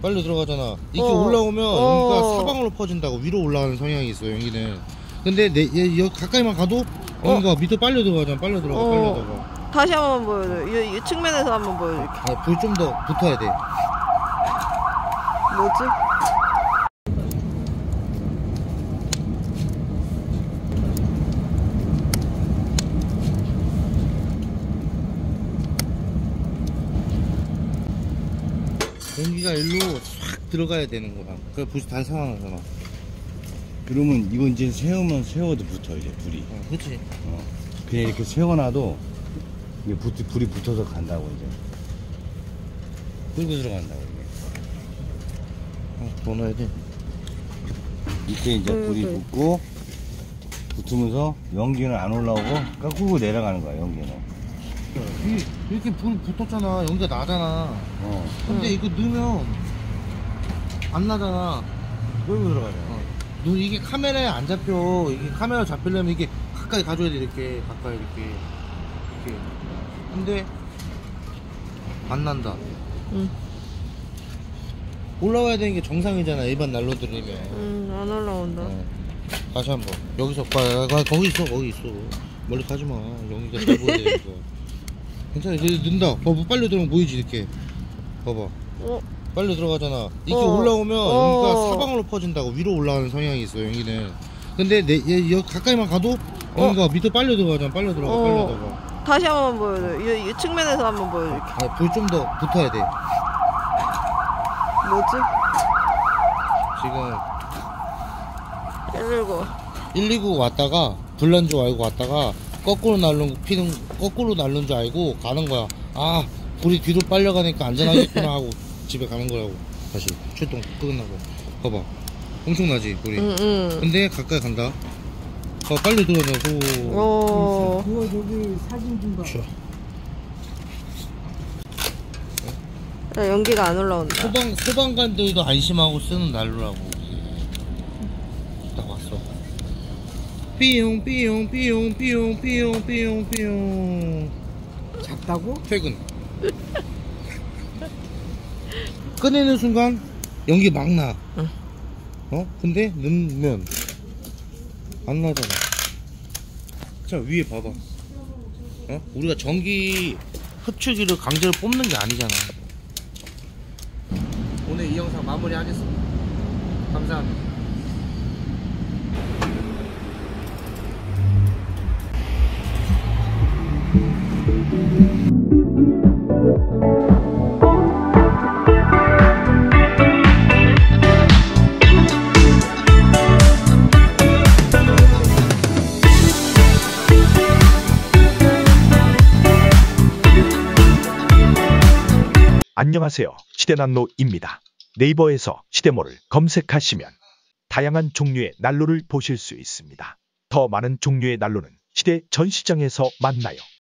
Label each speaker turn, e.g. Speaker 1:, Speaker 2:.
Speaker 1: 빨리 들어가잖아. 이렇게 올라오면 연기가 사방으로 퍼진다고. 위로 올라가는 성향이 있어 연기는. 근데 여기 가까이만 가도 연기가 밑에 빨리 들어가잖아. 빨리 들어가, 빨리 들어가.
Speaker 2: 다시 한번 보여줘. 이 측면에서 한번 보여줄게.
Speaker 1: 불 좀 더 붙어야 돼.
Speaker 2: 뭐지?
Speaker 1: 연기가 일로 싹 들어가야 되는 거야. 그래 불이 단상하잖아.
Speaker 3: 그러면 이거 이제 세워도 붙어 이제 불이.
Speaker 1: 그렇지.
Speaker 3: 그냥 이렇게 세워놔도 이게 불이 붙어서 간다고 이제. 끌고 들어간다고 이게.
Speaker 1: 더 넣어야 돼.
Speaker 3: 이때 이제 불이 붙고 붙으면서 연기는 안 올라오고 깎고 내려가는 거야 연기는.
Speaker 1: 이렇게 불 붙었잖아. 연기가 나잖아. 근데 이거 넣으면 안 나잖아.
Speaker 3: 끌고 들어가잖아.
Speaker 1: 이게 카메라에 안 잡혀. 이게 카메라 잡히려면 이게 가까이 가줘야 돼. 이렇게 가까이 이렇게. 근데 안 난다. 올라와야 되는 게 정상이잖아. 일반 난로들이면.
Speaker 2: 안 올라온다.
Speaker 1: 다시 한번 여기서 거기 있어. 멀리 가지마. 연기가 잘 보여야 되니까. 괜찮아. 이제 는다. 봐봐. 빨리 들어오면 보이지 이렇게. 봐봐. 빨리 들어가잖아. 이렇게 올라오면 연기가 사방으로 퍼진다고. 위로 올라가는 성향이 있어 연기는. 근데 여기 가까이만 가도 연기가 밑에 빨리 들어가잖아. 빨리 들어가, 빨리 들어가.
Speaker 2: 다시 한번 보여줘. 이 측면에서 한번 보여줄게.
Speaker 1: 불 좀 더 붙어야 돼.
Speaker 2: 뭐지?
Speaker 1: 지금
Speaker 2: 119.
Speaker 1: 119 왔다가 불난 줄 알고 왔다가 거꾸로 날른 줄 알고 가는 거야. 아, 불이 뒤로 빨려가니까 안전하겠구나 하고 집에 가는 거라고. 다시 출동 끝나고. 봐봐. 엄청나지 불이. 근데 가까이 간다. 빨리 들어가자고.
Speaker 4: 그거 저기 사진 좀 봐.
Speaker 2: 연기가 안 올라온다.
Speaker 1: 소방관들도 안심하고 쓰는 난로라고. 딱 왔어. 삐용.
Speaker 4: 작다고?
Speaker 1: 퇴근. 꺼내는 순간 연기 막 나. 근데 넣으면 안 나잖아. 자, 위에 봐봐. 우리가 전기 흡출기를 강제로 뽑는 게 아니잖아. 오늘 이 영상 마무리하겠습니다. 감사합니다.
Speaker 5: 안녕하세요. 시대난로입니다. 네이버에서 시대모를 검색하시면 다양한 종류의 난로를 보실 수 있습니다. 더 많은 종류의 난로는 시대 전시장에서 만나요.